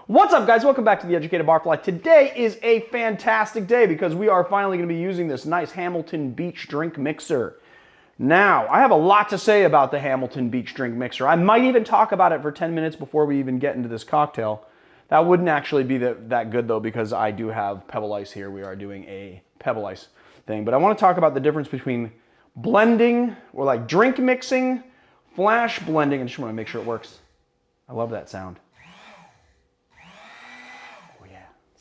What's up, guys? Welcome back to the Educated Barfly. Today is a fantastic day because we are finally going to be using this nice Hamilton Beach drink mixer. Now, I have a lot to say about the Hamilton Beach drink mixer. I might even talk about it for 10 minutes before we even get into this cocktail. That wouldn't actually be that good, though, because I do have Pebble Ice here. We are doing a Pebble Ice thing. But I want to talk about the difference between blending, or like drink mixing, flash blending. I just want to make sure it works. I love that sound.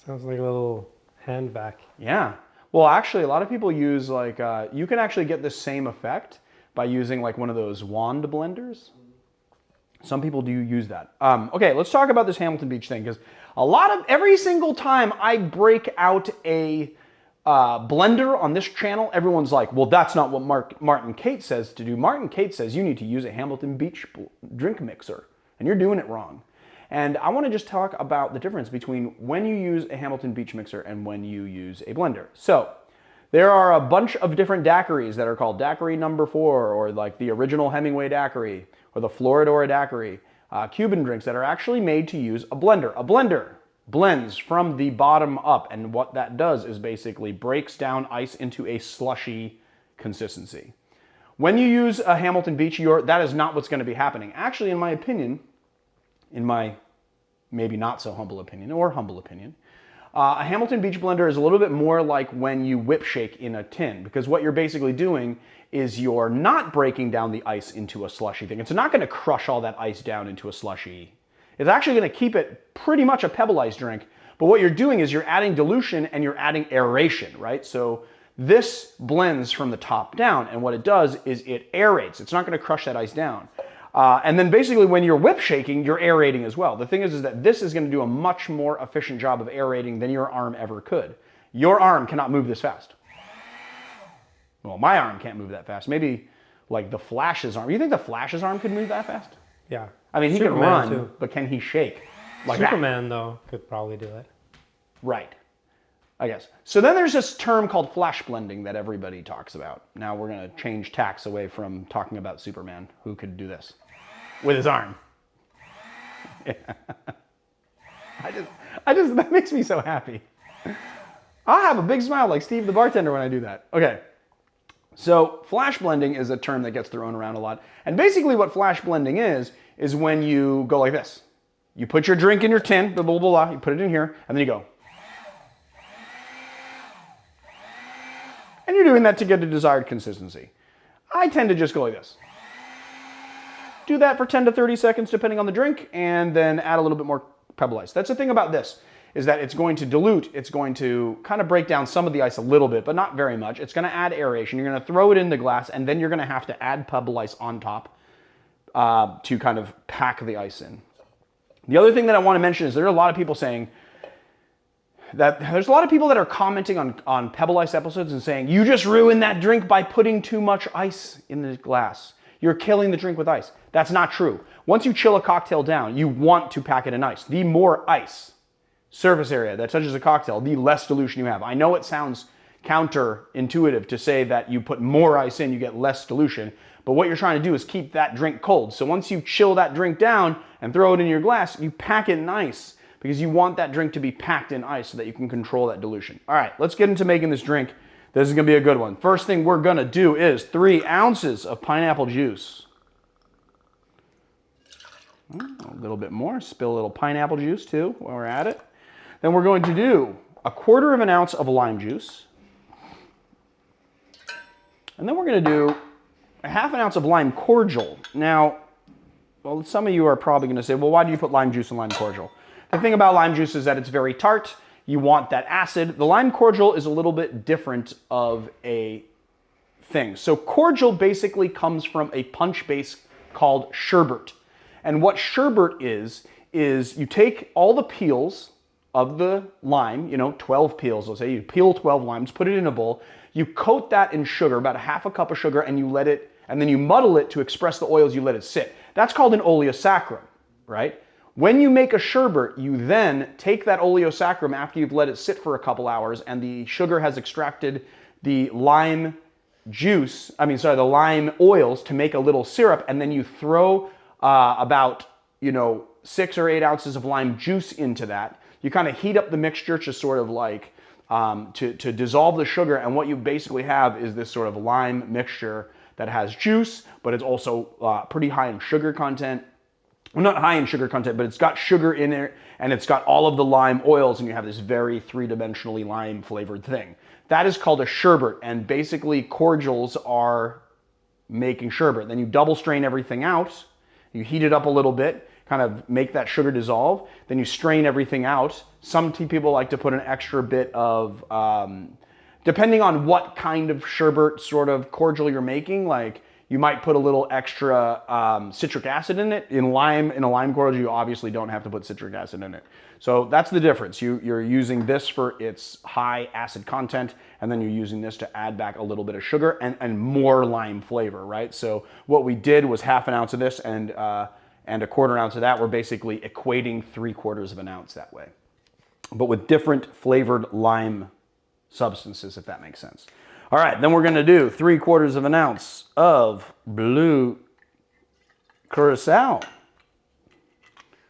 Sounds like a little hand vac. Yeah. Well, actually, a lot of people use like, you can actually get the same effect by using like one of those wand blenders. Some people do use that. Okay, let's talk about this Hamilton Beach thing, because every single time I break out a blender on this channel, everyone's like, well, that's not what Martin Kate says to do. Martin Kate says you need to use a Hamilton Beach drink mixer, and you're doing it wrong. And I want to just talk about the difference between when you use a Hamilton Beach mixer and when you use a blender. So there are a bunch of different daiquiris that are called daiquiri number 4, or like the original Hemingway daiquiri, or the Floridora daiquiri, Cuban drinks that are actually made to use a blender. A blender blends from the bottom up, and what that does is basically breaks down ice into a slushy consistency. When you use a Hamilton Beach, that is not what's going to be happening. Actually, in my opinion, in my maybe not so humble opinion, or humble opinion, a Hamilton Beach blender is a little bit more like when you whip shake in a tin, because what you're basically doing is you're not breaking down the ice into a slushy thing. It's not going to crush all that ice down into a slushy. It's actually going to keep it pretty much a Pebble Ice drink, but what you're doing is you're adding dilution and you're adding aeration, right? So this blends from the top down, and what it does is it aerates. It's not going to crush that ice down. And then basically when you're whip shaking, you're aerating as well. The thing is that this is going to do a much more efficient job of aerating than your arm ever could. Your arm cannot move this fast. Well, my arm can't move that fast. Maybe like the Flash's arm. You think the Flash's arm could move that fast? Yeah. I mean, he can run, but can he shake? Like Superman, though, could probably do it. Right. I guess. So then there's this term called flash blending that everybody talks about. Now we're going to change tacks away from talking about Superman, who could do this with his arm. Yeah. That makes me so happy. I'll have a big smile like Steve the bartender when I do that. Okay. So flash blending is a term that gets thrown around a lot. And basically what flash blending is when you go like this. You put your drink in your tin, blah, blah, blah, blah, you put it in here, and then you go. And you're doing that to get a desired consistency. I tend to just go like this. Do that for 10 to 30 seconds depending on the drink, and then add a little bit more Pebble Ice. That's the thing about this, is that it's going to dilute, it's going to kind of break down some of the ice a little bit, but not very much. It's going to add aeration. You're going to throw it in the glass, and then you're going to have to add Pebble Ice on top to kind of pack the ice in. The other thing that I want to mention is there are a lot of people saying, there's a lot of people that are commenting on Pebble Ice episodes and saying, you just ruined that drink by putting too much ice in the glass. You're killing the drink with ice. That's not true. Once you chill a cocktail down, you want to pack it in ice. The more ice surface area that touches a cocktail, the less dilution you have. I know it sounds counterintuitive to say that you put more ice in, you get less dilution, but what you're trying to do is keep that drink cold. So once you chill that drink down and throw it in your glass, you pack it in ice, because you want that drink to be packed in ice so that you can control that dilution. All right, let's get into making this drink. This is gonna be a good one. First thing we're gonna do is 3 ounces of pineapple juice. A little bit more, spill a little pineapple juice too while we're at it. Then we're going to do 1/4 of an ounce of lime juice. And then we're gonna do 1/2 ounce of lime cordial. Now, well, some of you are probably gonna say, well, why do you put lime juice in lime cordial? The thing about lime juice is that it's very tart. You want that acid. The lime cordial is a little bit different of a thing. So cordial basically comes from a punch base called sherbet. And what sherbet is you take all the peels of the lime, 12 peels, let's say, you peel 12 limes, put it in a bowl, you coat that in sugar, about 1/2 cup of sugar, and then you muddle it to express the oils, you let it sit. That's called an oleosaccharum, right? When you make a sherbet, you then take that oleosaccharum after you've let it sit for a couple hours and the sugar has extracted the lime oils to make a little syrup, and then you throw about 6 or 8 ounces of lime juice into that. You kind of heat up the mixture to sort of like, to dissolve the sugar, and what you basically have is this sort of lime mixture that has juice, but it's also pretty high in sugar content. Well, not high in sugar content, but it's got sugar in it, and it's got all of the lime oils, and you have this very three-dimensionally lime flavored thing. That is called a sherbet, and basically cordials are making sherbet. Then you double strain everything out, you heat it up a little bit, kind of make that sugar dissolve, then you strain everything out. Some people like to put an extra bit of, depending on what kind of sherbet sort of cordial you're making, like you might put a little extra citric acid in it. In a lime cordial, you obviously don't have to put citric acid in it. So that's the difference. You're using this for its high acid content, and then you're using this to add back a little bit of sugar and more lime flavor, right? So what we did was half an ounce of this and a quarter ounce of that. We're basically equating 3/4 of an ounce that way, but with different flavored lime substances, if that makes sense. All right, then we're gonna do 3/4 of an ounce of blue curacao.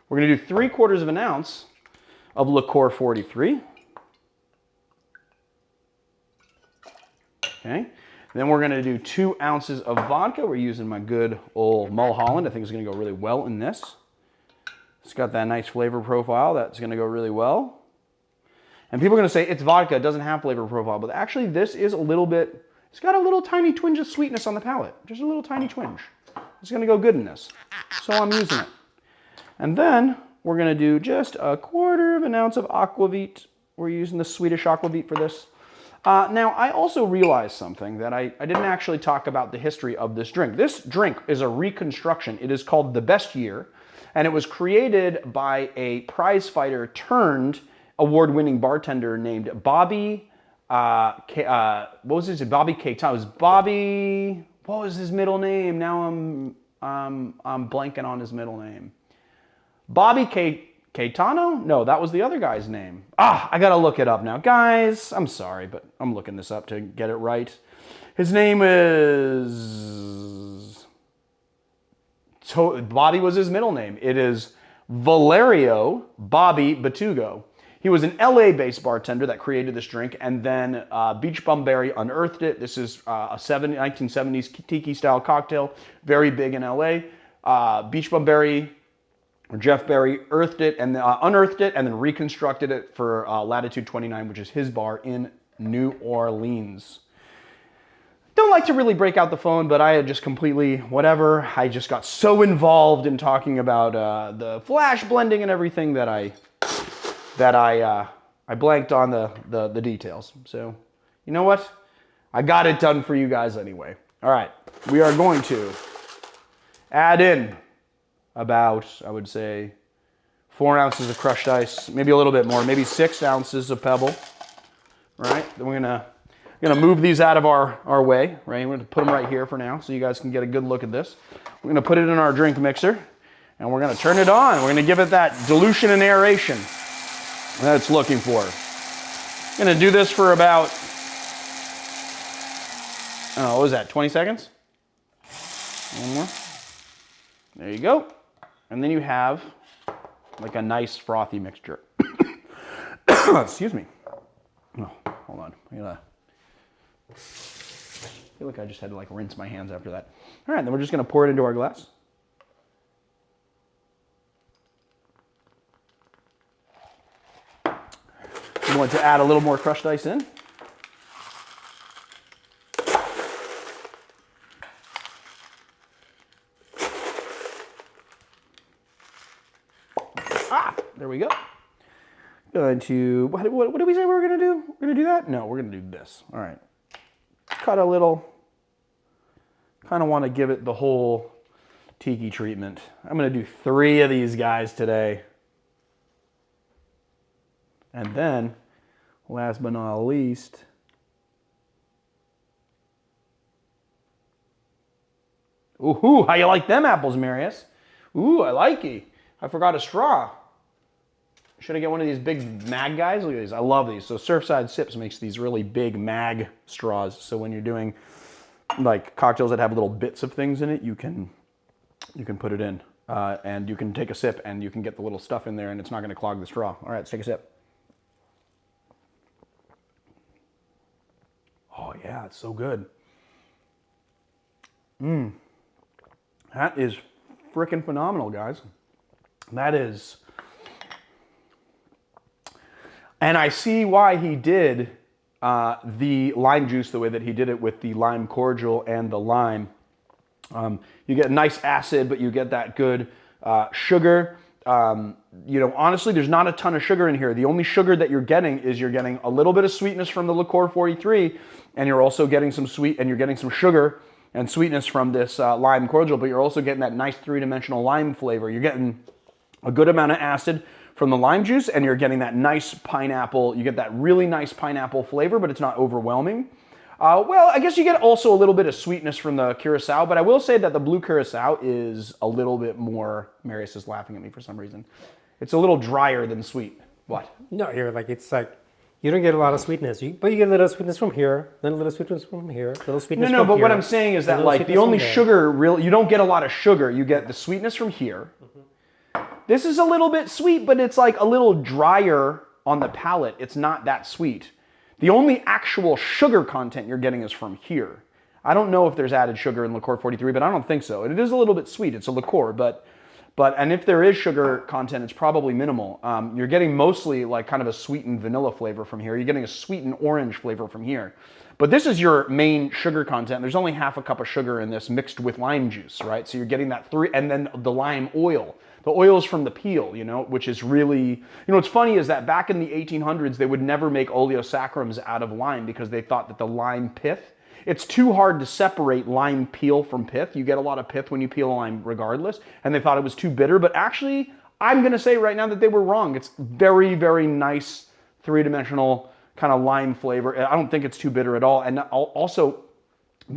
We're gonna do 3/4 of an ounce of liqueur 43. Okay, then we're gonna do 2 ounces of vodka. We're using my good old Mulholland. I think it's gonna go really well in this. It's got that nice flavor profile. That's gonna go really well. And people are going to say, it's vodka, it doesn't have flavor profile. But actually, this is a little bit, it's got a little tiny twinge of sweetness on the palate. Just a little tiny twinge. It's going to go good in this. So I'm using it. And then we're going to do just 1/4 of an ounce of aquavit. We're using the Swedish aquavit for this. Now, I also realized something that I didn't actually talk about the history of this drink. This drink is a reconstruction. It is called the Best Year. And it was created by a prizefighter turned award-winning bartender named Bobby, what was his name? Bobby Keita. It was Bobby, what was his middle name? Now I'm blanking on his middle name. Bobby Caetano? No, that was the other guy's name. I gotta look it up now. Guys, I'm sorry, but I'm looking this up to get it right. His name is, Bobby was his middle name. It is Valerio Bobby Batugo. He was an LA-based bartender that created this drink, and then Beachbum unearthed it. This is a 1970s Tiki-style cocktail, very big in LA. Beachbum or Jeff Berry unearthed it and then reconstructed it for Latitude 29, which is his bar in New Orleans. Don't like to really break out the phone, but I had just completely, whatever. I just got so involved in talking about the flash blending and everything that I blanked on the details. So, you know what? I got it done for you guys anyway. All right, we are going to add in about, I would say, 4 ounces of crushed ice, maybe a little bit more, maybe 6 ounces of pebble. All right, then we're gonna move these out of our way, right? We're gonna put them right here for now so you guys can get a good look at this. We're gonna put it in our drink mixer and we're gonna turn it on. We're gonna give it that dilution and aeration that it's looking for. I'm gonna do this for about, what was that, 20 seconds? One more. There you go. And then you have like a nice frothy mixture. Excuse me. Oh, hold on. I feel like I just had to like rinse my hands after that. All right, then we're just gonna pour it into our glass. You want to add a little more crushed ice in. There we go. Going to, what did we say we were going to do? We're going to do that? No, we're going to do this. All right. Cut a little, kind of want to give it the whole tiki treatment. I'm going to do 3 of these guys today. And then, last but not least, ooh, how you like them apples, Marius? Ooh, I like it. I forgot a straw. Should I get one of these big mag guys? Look at these, I love these. So Surfside Sips makes these really big mag straws. So when you're doing like cocktails that have little bits of things in it, you can put it in. And you can take a sip and you can get the little stuff in there and it's not going to clog the straw. All right, let's take a sip. Oh yeah, it's so good. That is freaking phenomenal, guys. That is. And I see why he did the lime juice the way that he did it with the lime cordial and the lime. You get nice acid, but you get that good sugar. You know, honestly, there's not a ton of sugar in here. The only sugar that you're getting is you're getting a little bit of sweetness from the Liqueur 43, and you're also getting some sugar and sweetness from this lime cordial, but you're also getting that nice three-dimensional lime flavor. You're getting a good amount of acid from the lime juice, and you're getting that nice pineapple. You get that really nice pineapple flavor, but it's not overwhelming. Well, I guess you get also a little bit of sweetness from the Curacao, but I will say that the blue Curacao is a little bit more, Marius is laughing at me for some reason. It's a little drier than sweet. What? No, it's like, you don't get a lot of sweetness, but you get a little sweetness from here, then a little sweetness from here, a little sweetness from here. No, but what I'm saying is that like the only sugar, you don't get a lot of sugar. You get the sweetness from here. This is a little bit sweet, but it's like a little drier on the palate. It's not that sweet. The only actual sugar content you're getting is from here. I don't know if there's added sugar in Liqueur 43, but I don't think so. It is a little bit sweet. It's a liqueur, and if there is sugar content, it's probably minimal. You're getting mostly like kind of a sweetened vanilla flavor from here. You're getting a sweetened orange flavor from here. But this is your main sugar content. There's only half a cup of sugar in this mixed with lime juice, right? So you're getting that and then the lime oil. The oil is from the peel, you know, which is really, what's funny is that back in the 1800s, they would never make oleosaccharides out of lime because they thought that the lime pith, it's too hard to separate lime peel from pith. You get a lot of pith when you peel a lime regardless, and they thought it was too bitter. But actually, I'm going to say right now that they were wrong. It's very, very nice three-dimensional kind of lime flavor. I don't think it's too bitter at all. And also,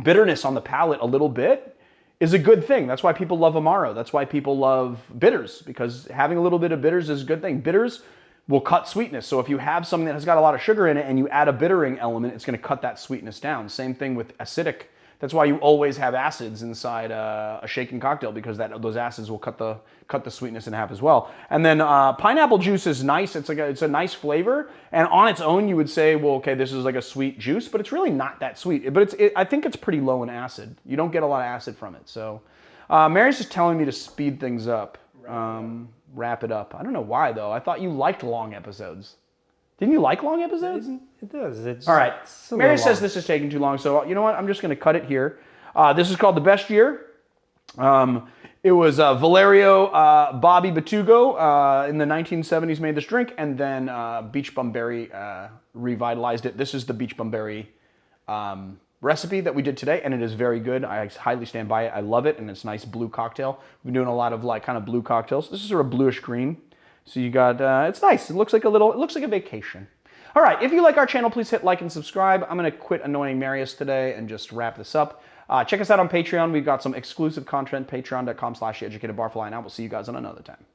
bitterness on the palate a little bit is a good thing. That's why people love Amaro. That's why people love bitters, because having a little bit of bitters is a good thing. Bitters will cut sweetness. So if you have something that has got a lot of sugar in it and you add a bittering element, it's going to cut that sweetness down. Same thing with acidic. That's why you always have acids inside a shaken cocktail, because those acids will cut the sweetness in half as well. And then pineapple juice is nice. It's a nice flavor. And on its own, you would say, well, okay, this is like a sweet juice, but it's really not that sweet. But I think it's pretty low in acid. You don't get a lot of acid from it. So Mary's just telling me to speed things up, wrap it up. I don't know why though. I thought you liked long episodes. Didn't you like long episodes? It does. All right. Mary says this is taking too long, so you know what? I'm just going to cut it here. This is called The Best Year. It was Valerio, Bobby Batugo in the 1970s made this drink, and then Beachbum Berry revitalized it. This is the Beachbum Berry recipe that we did today, and it is very good. I highly stand by it. I love it, and it's a nice blue cocktail. We've been doing a lot of like kind of blue cocktails. This is sort of bluish green. So you got, it's nice. It looks like a vacation. All right, if you like our channel, please hit like and subscribe. I'm going to quit annoying Marius today and just wrap this up. Check us out on Patreon. We've got some exclusive content, patreon.com/theeducatedbarfly, and I will see you guys on another time.